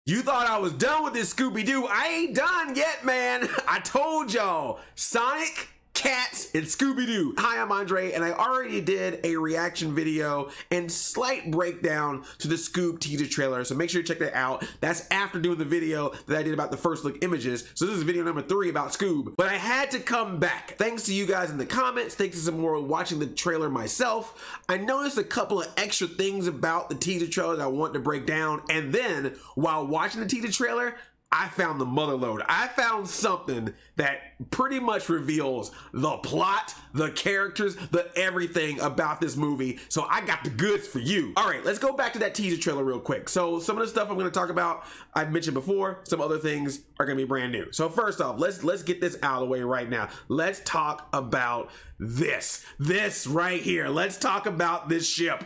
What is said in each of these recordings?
You thought I was done with this Scooby-Doo. I ain't done yet, man. I told y'all, Sonic, Cats, and Scooby-Doo. Hi, I'm Andre, and I already did a reaction video and slight breakdown to the Scoob teaser trailer, so make sure you check that out. That's after doing the video that I did about the first look images, so this is video number 3 about Scoob. But I had to come back. Thanks to you guys in the comments, thanks to some more watching the trailer myself, I noticed a couple of extra things about the teaser trailer that I want to break down, and then, while watching the teaser trailer, I found the motherlode. I found something that pretty much reveals the plot, the characters, the everything about this movie. So I got the goods for you. All right, let's go back to that teaser trailer real quick. So some of the stuff I'm gonna talk about, I've mentioned before, some other things are gonna be brand new. So first off, let's get this out of the way right now. Let's talk about this right here. Let's talk about this ship.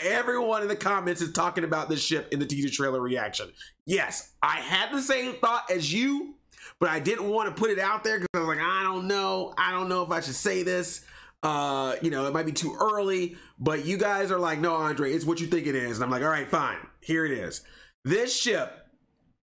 Everyone in the comments is talking about this ship in the teaser trailer reaction. Yes, I had the same thought as you, but I didn't want to put it out there because I was like, I don't know if I should say this. You know, it might be too early, but you guys are like, no, Andre, it's what you think it is. And I'm like, all right, fine, here it is. This ship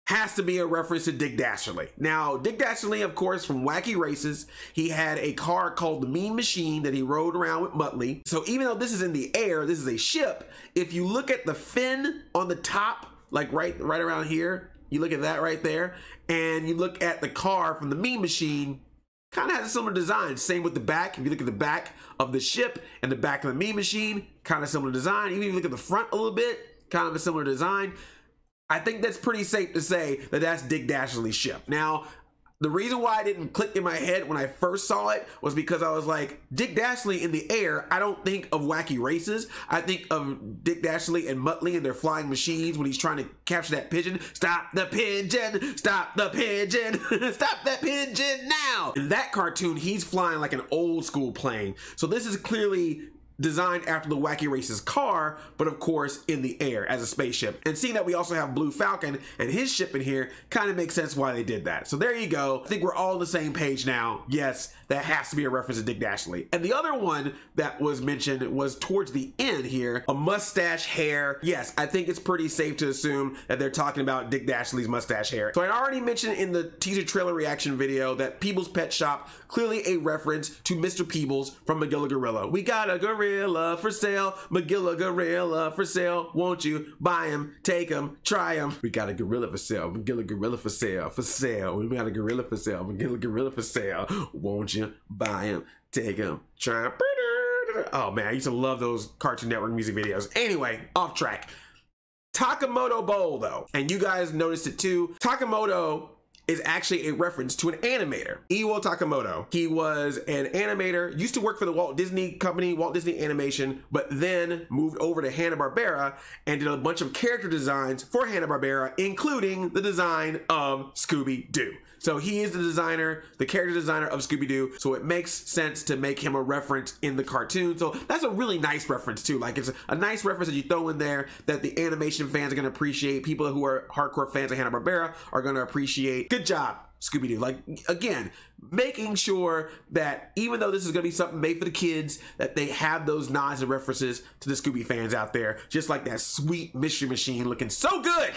has to be a reference to Dick Dastardly. Now, Dick Dastardly, of course, from Wacky Races, he had a car called the Mean Machine that he rode around with Muttley. So even though this is in the air, this is a ship, if you look at the fin on the top, like right around here, you look at that right there, and you look at the car from the Mean Machine, kind of has a similar design. Same with the back. If you look at the back of the ship and the back of the Mean Machine, kind of similar design. Even if you look at the front a little bit, kind of a similar design. I think that's pretty safe to say that that's Dick Dastardly's ship. Now, the reason why I didn't click in my head when I first saw it was because I was like, Dick Dastardly in the air, I don't think of Wacky Races. I think of Dick Dastardly and Muttley and their flying machines when he's trying to capture that pigeon. Stop the pigeon, stop the pigeon, stop that pigeon now. In that cartoon, he's flying like an old school plane. So this is clearly designed after the Wacky Races car, but of course in the air as a spaceship. And seeing that we also have Blue Falcon and his ship in here kind of makes sense why they did that. So there you go. I think we're all on the same page now. Yes, that has to be a reference to Dick Dastardly. And the other one that was mentioned was towards the end here, a mustache hair. Yes, I think it's pretty safe to assume that they're talking about Dick Dastardly's mustache hair. So I already mentioned in the teaser trailer reaction video that Peebles Pet Shop, clearly a reference to Mr. Peebles from Magilla Gorilla. We got a gorilla for sale, Magilla Gorilla for sale. Won't you buy him, take him, try him? We got a gorilla for sale, Magilla Gorilla for sale, for sale. We got a gorilla for sale, Magilla Gorilla for sale. Won't you buy him, take him, try him? Oh man, I used to love those Cartoon Network music videos. Anyway, off track. Takamoto Bowl though, and you guys noticed it too. Takamoto is actually a reference to an animator, Iwo Takamoto. He was an animator, used to work for the Walt Disney Company, Walt Disney Animation, but then moved over to Hanna-Barbera and did a bunch of character designs for Hanna-Barbera, including the design of Scooby-Doo. So he is the designer, the character designer of Scooby-Doo, so it makes sense to make him a reference in the cartoon. So that's a really nice reference too. Like, it's a nice reference that you throw in there that the animation fans are gonna appreciate. People who are hardcore fans of Hanna-Barbera are gonna appreciate. Good job, Scooby-Doo. Like, again, making sure that even though this is gonna be something made for the kids, that they have those nods and references to the Scooby fans out there, just like that sweet Mystery Machine looking so good.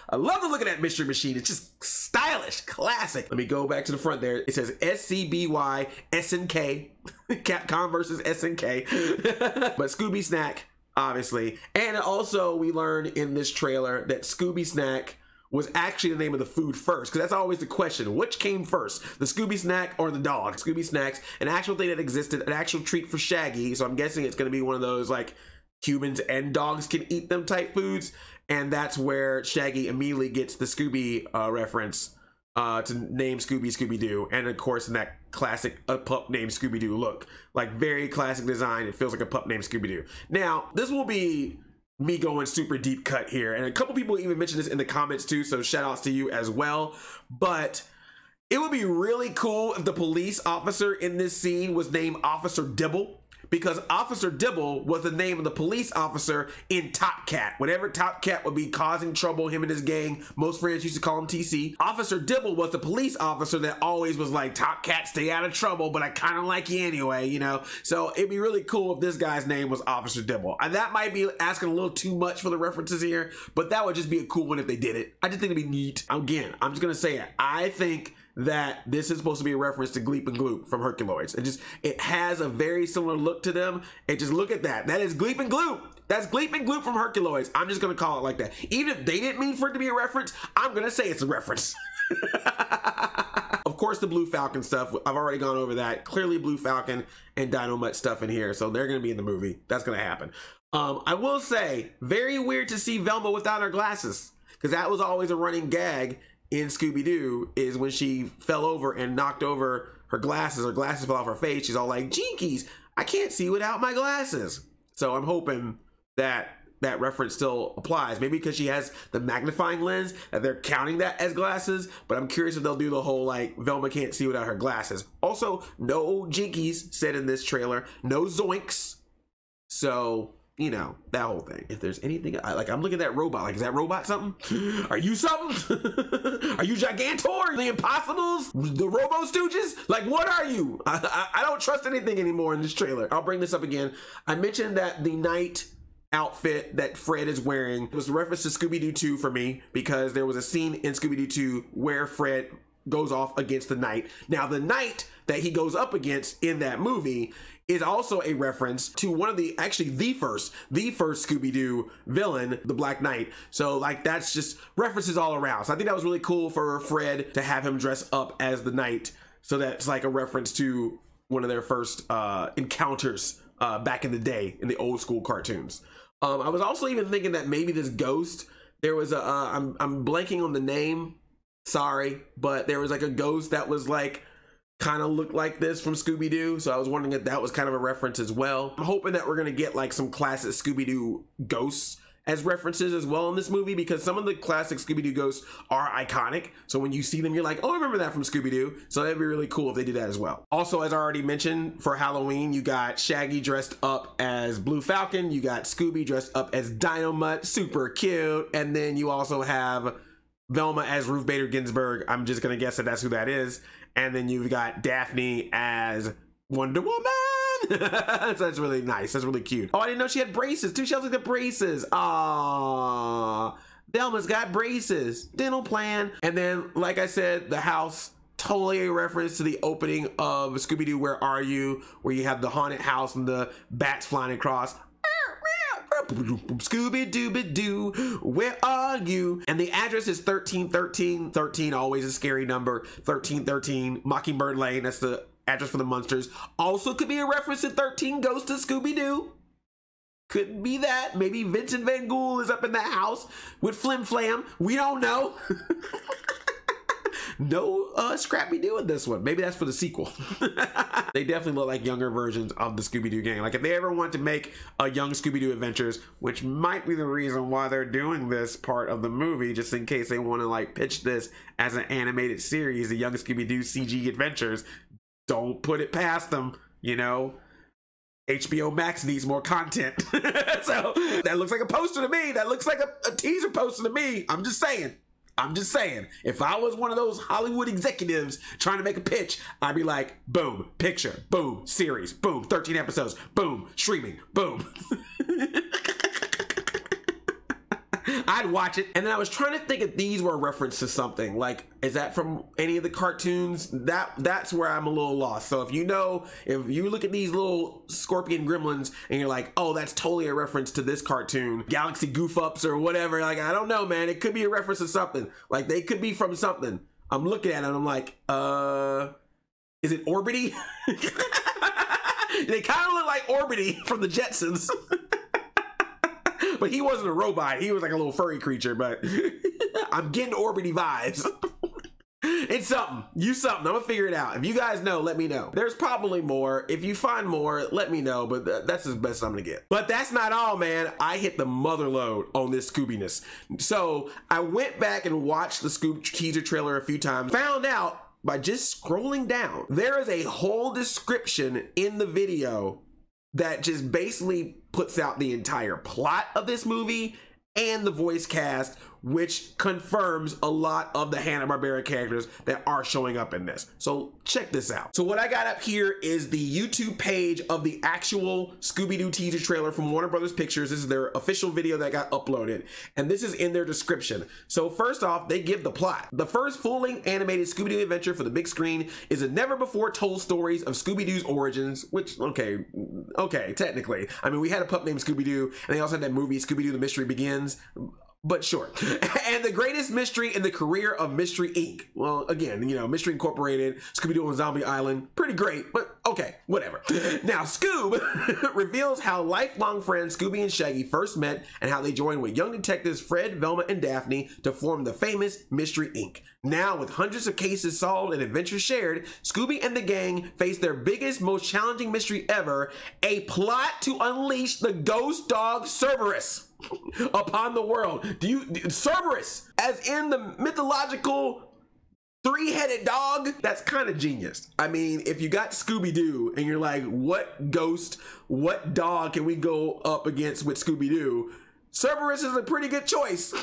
I love the look of that Mystery Machine. It's just stylish, classic. Let me go back to the front there. It says SCBY SNK, Capcom versus SNK, but Scooby Snack, obviously. And also we learned in this trailer that Scooby Snack was actually the name of the food first, because that's always the question. Which came first, the Scooby Snack or the dog? Scooby Snack's an actual thing that existed, an actual treat for Shaggy, so I'm guessing it's gonna be one of those like humans and dogs can eat them type foods, and that's where Shaggy immediately gets the Scooby reference to name Scooby Scooby-Doo, and of course in that classic A Pup Named Scooby-Doo look. Like, very classic design, it feels like a pup named Scooby-Doo. Now, this will be me going super deep cut here, and a couple people even mentioned this in the comments too, so shout outs to you as well. But it would be really cool if the police officer in this scene was named Officer Dibble, because Officer Dibble was the name of the police officer in Top Cat. Whenever Top Cat would be causing trouble, him and his gang, most friends used to call him TC. Officer Dibble was the police officer that always was like, Top Cat, stay out of trouble, but I kind of like you anyway, you know? So it'd be really cool if this guy's name was Officer Dibble. And that might be asking a little too much for the references here, but that would just be a cool one if they did it. I just think it'd be neat. Again, I'm just gonna say it. I think that this is supposed to be a reference to Gleep and Gloop from Herculoids. It has a very similar look to them. And just look at that. That is Gleep and Gloop. That's Gleep and Gloop from Herculoids. I'm just gonna call it like that. Even if they didn't mean for it to be a reference, I'm gonna say it's a reference. Of course, the Blue Falcon stuff, I've already gone over that. Clearly Blue Falcon and Dynomutt stuff in here, so they're gonna be in the movie. That's gonna happen. I will say, very weird to see Velma without her glasses, because that was always a running gag in Scooby-Doo, is when she fell over and knocked over her glasses fell off her face, she's all like, Jinkies, I can't see without my glasses. So I'm hoping that that reference still applies. Maybe because she has the magnifying lens, that they're counting that as glasses, but I'm curious if they'll do the whole like, Velma can't see without her glasses. Also, no Jinkies said in this trailer, no Zoinks. So, you know, that whole thing. If there's anything, I'm looking at that robot, like, is that robot something? Are you something? Are you Gigantor? The Impossibles? The Robo Stooges? Like, what are you? I don't trust anything anymore in this trailer. I'll bring this up again. I mentioned that the night outfit that Fred is wearing was a reference to Scooby-Doo 2 for me, because there was a scene in Scooby-Doo 2 where Fred goes off against the Knight. Now, the Knight that he goes up against in that movie is also a reference to one of the, actually the first Scooby-Doo villain, the Black Knight. So like, that's just references all around. So I think that was really cool for Fred to have him dress up as the Knight. So that's like a reference to one of their first encounters back in the day in the old school cartoons. I was also even thinking that maybe this ghost, there was a, I'm blanking on the name, sorry, but there was like a ghost that was like, kind of looked like this from Scooby-Doo, so I was wondering if that was kind of a reference as well. I'm hoping that we're gonna get like some classic Scooby-Doo ghosts as references as well in this movie, because some of the classic Scooby-Doo ghosts are iconic, so when you see them you're like, oh, I remember that from Scooby-Doo. So that'd be really cool if they did that as well. Also, as I already mentioned, for Halloween you got Shaggy dressed up as Blue Falcon, you got Scooby dressed up as Dynomutt, super cute, and then you also have Velma as Ruth Bader Ginsburg. I'm just gonna guess that that's who that is. And then you've got Daphne as Wonder Woman. So that's really nice. That's really cute. Oh, I didn't know she had braces too. She has like the braces. Aww. Velma's got braces. Dental plan. And then, like I said, the house, totally a reference to the opening of Scooby-Doo Where Are You, where you have the haunted house and the bats flying across. Scooby-Doo, where are you? And the address is 1313. 13, always a scary number. 1313 Mockingbird Lane. That's the address for the Munsters. Also could be a reference to 13 Ghosts of Scooby-Doo. Could be that. Maybe Vincent Van Gogh is up in the house with Flim Flam. We don't know. No Scrappy-Doo in this one. Maybe that's for the sequel. They definitely look like younger versions of the Scooby-Doo gang. Like if they ever want to make a young Scooby-Doo Adventures, which might be the reason why they're doing this part of the movie, just in case they want to like pitch this as an animated series, the young Scooby-Doo CG Adventures, don't put it past them, you know? HBO Max needs more content. So that looks like a poster to me. That looks like a teaser poster to me. I'm just saying. If I was one of those Hollywood executives trying to make a pitch, I'd be like, boom, picture, boom, series, boom, 13 episodes, boom, streaming, boom. I'd watch it. And then I was trying to think if these were a reference to something. Like, is that from any of the cartoons? That's where I'm a little lost. So if you know, if you look at these little scorpion gremlins and you're like, oh, that's totally a reference to this cartoon, Galaxy Goof Ups or whatever, like, I don't know, man. It could be a reference to something. Like, they could be from something. I'm looking at it and I'm like, is it Orbity? They kind of look like Orbity from the Jetsons. But he wasn't a robot. He was like a little furry creature, but I'm getting Orbity vibes. It's something. I'm gonna figure it out. If you guys know, let me know. There's probably more. If you find more, let me know, but that's as best I'm gonna get. But that's not all, man. I hit the mother load on this Scoobiness. So I went back and watched the Scoob teaser trailer a few times, found out by just scrolling down, there is a whole description in the video that just basically puts out the entire plot of this movie and the voice cast, which confirms a lot of the Hanna-Barbera characters that are showing up in this. So check this out. So what I got up here is the YouTube page of the actual Scooby-Doo teaser trailer from Warner Brothers Pictures. This is their official video that got uploaded, and this is in their description. So first off, they give the plot. The first full-length animated Scooby-Doo adventure for the big screen is a never-before-told stories of Scooby-Doo's origins, which, okay, technically. I mean, we had A Pup Named Scooby-Doo, and they also had that movie, Scooby-Doo The Mystery Begins, but sure. And the greatest mystery in the career of Mystery Inc. Well, again, you know, Mystery Incorporated, Scooby-Doo on Zombie Island, pretty great, but okay, whatever. Now, Scoob reveals how lifelong friends Scooby and Shaggy first met and how they joined with young detectives Fred, Velma, and Daphne to form the famous Mystery Inc. Now, with hundreds of cases solved and adventures shared, Scooby and the gang face their biggest, most challenging mystery ever, a plot to unleash the ghost dog Cerberus upon the world. Cerberus, as in the mythological three-headed dog? That's kind of genius. I mean, if you got Scooby-Doo and you're like, what ghost, what dog can we go up against with Scooby-Doo? Cerberus is a pretty good choice.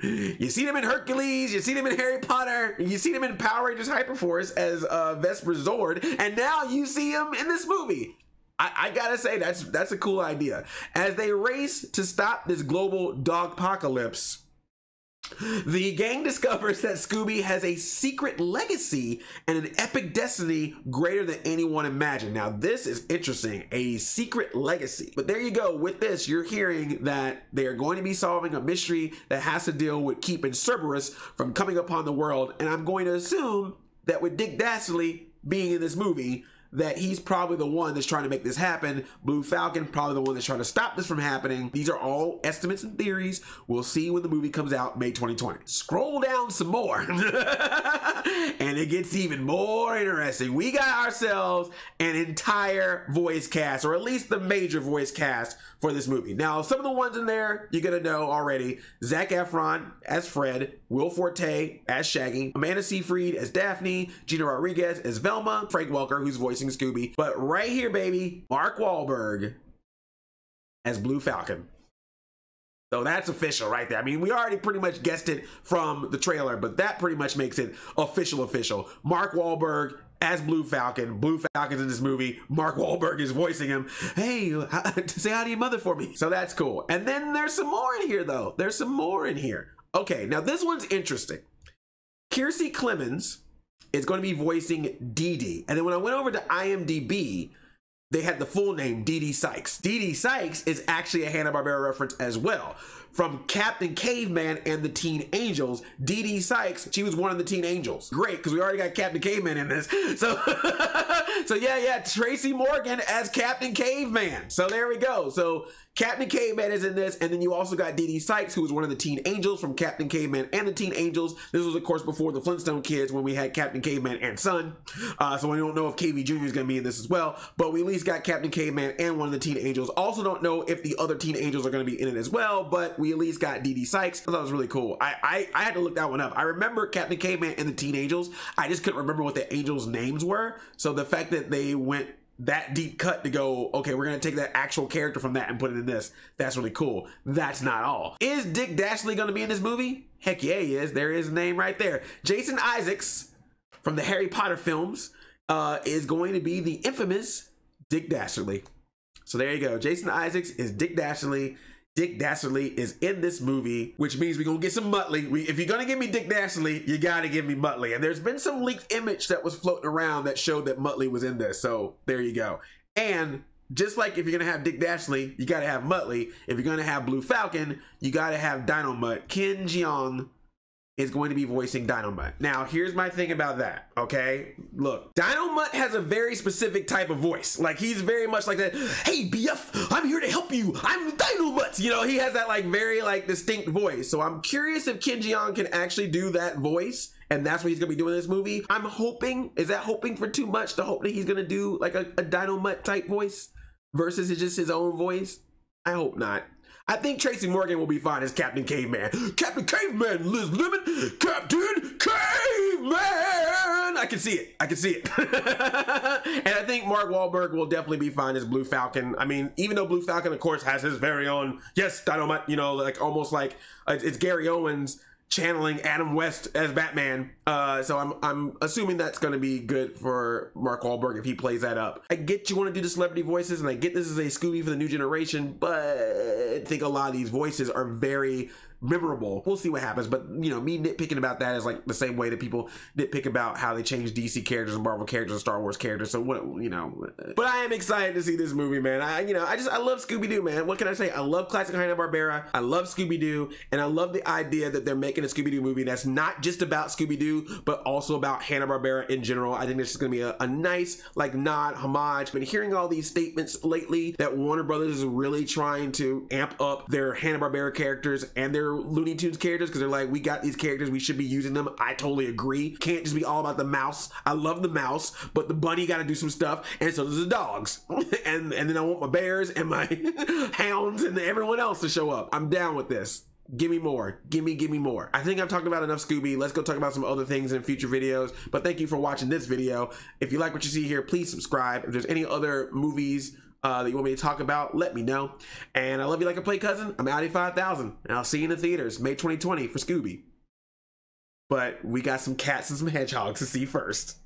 You see them in Hercules, you see them in Harry Potter, you see them in Power Rangers Hyperforce as Vesper Zord, and now you see him in this movie. I gotta say, that's a cool idea. As they race to stop this global dogpocalypse, the gang discovers that Scooby has a secret legacy and an epic destiny greater than anyone imagined. Now, this is interesting, a secret legacy. But there you go. With this, you're hearing that they are going to be solving a mystery that has to deal with keeping Cerberus from coming upon the world. And I'm going to assume that with Dick Dastardly being in this movie, that he's probably the one that's trying to make this happen. Blue Falcon, probably the one that's trying to stop this from happening. These are all estimates and theories. We'll see when the movie comes out May 2020. Scroll down some more and it gets even more interesting. We got ourselves an entire voice cast, or at least the major voice cast for this movie. Now, some of the ones in there you're gonna know already. Zac Efron as Fred, Will Forte as Shaggy, Amanda Seyfried as Daphne, Gina Rodriguez as Velma, Frank Welker, who's voicing Scooby. But right here, baby, Mark Wahlberg as Blue Falcon. So that's official right there. I mean, we already pretty much guessed it from the trailer, but that pretty much makes it official. Mark Wahlberg as Blue Falcon. Blue Falcon's in this movie. Mark Wahlberg is voicing him. Hey, say hi to your mother for me. So that's cool. And then there's some more in here, though. There's some more in here. Okay, now this one's interesting. Kiersey Clemons is going to be voicing Dee Dee. And then when I went over to IMDb, they had the full name, Dee Dee Sykes. Dee Dee Sykes is actually a Hanna-Barbera reference as well. From Captain Caveman and the Teen Angels, Dee Dee Sykes, she was one of the Teen Angels. Great, because we already got Captain Caveman in this. So, so yeah, Tracy Morgan as Captain Caveman. So there we go. So Captain Caveman is in this, and then you also got Dee Dee Sykes, who was one of the Teen Angels from Captain Caveman and the Teen Angels. This was, of course, before the Flintstone Kids when we had Captain Caveman and Son. So we don't know if KB Jr. is going to be in this as well, but we at least got Captain Caveman and one of the Teen Angels. Also don't know if the other Teen Angels are going to be in it as well, but we at least got Dee Dee Sykes. I thought it was really cool. I had to look that one up. I remember Captain Caveman and the Teen Angels. I just couldn't remember what the Angels' names were. So the fact that they went that deep cut to go, okay, we're gonna take that actual character from that and put it in this, that's really cool. That's not all. Is Dick Dastardly gonna be in this movie? Heck yeah, he is. There is a name right there. Jason Isaacs from the Harry Potter films is going to be the infamous Dick Dastardly. So there you go. Jason Isaacs is Dick Dastardly. Dick Dastardly is in this movie, which means we're gonna get some Muttley. If you're gonna give me Dick Dastardly, you gotta give me Muttley. And there's been some leaked image that was floating around that showed that Muttley was in this. So there you go. And just like if you're gonna have Dick Dastardly, you gotta have Muttley. If you're gonna have Blue Falcon, you gotta have Dynomutt. Ken Jeong is going to be voicing Dynomutt. Now, here's my thing about that, okay? Look, Dynomutt has a very specific type of voice. Like, he's very much like that, hey, BF, I'm here to help you. I'm Dynomutt. You know, he has that, like, very, like, distinct voice. So I'm curious if Ken Jeong can actually do that voice, and that's what he's gonna be doing in this movie. I'm hoping, is that hoping for too much to hope that he's gonna do, like, a Dynomutt type voice versus just his own voice? I hope not. I think Tracy Morgan will be fine as Captain Caveman. Captain Caveman, Liz Lemon, Captain Caveman! I can see it. I can see it. And I think Mark Wahlberg will definitely be fine as Blue Falcon. I mean, even though Blue Falcon, of course, has his very own, yes, Dynomutt, you know, like almost like it's Gary Owens channeling Adam West as Batman. So I'm assuming that's going to be good for Mark Wahlberg if he plays that up. I get you want to do the celebrity voices, and I get this is a Scooby for the new generation, but I think a lot of these voices are very memorable. We'll see what happens, but you know, me nitpicking about that is like the same way that people nitpick about how they change DC characters and Marvel characters and Star Wars characters. So what, you know, but I am excited to see this movie, man. I love Scooby-Doo, man. What can I say? I love classic Hanna-Barbera. I love Scooby-Doo, and I love the idea that they're making a Scooby-Doo movie that's not just about Scooby-Doo, but also about Hanna-Barbera in general. I think this is gonna be a nice like nod, homage. Been hearing all these statements lately that Warner Brothers is really trying to amp up their Hanna-Barbera characters and their Looney Tunes characters, because they're like, we got these characters, we should be using them. I totally agree. Can't just be all about the mouse. I love the mouse, but the bunny got to do some stuff, and so does the dogs. and then I want my bears and my hounds and everyone else to show up. I'm down with this. Give me more. Give me more. I think I've talked about enough Scooby. Let's go talk about some other things in future videos. But thank you for watching this video. If you like what you see here, please subscribe. If there's any other movies that you want me to talk about, let me know. And I love you like a play cousin. I'm Audi 5000, and I'll see you in the theaters May 2020 for Scooby. But we got some cats and some hedgehogs to see first.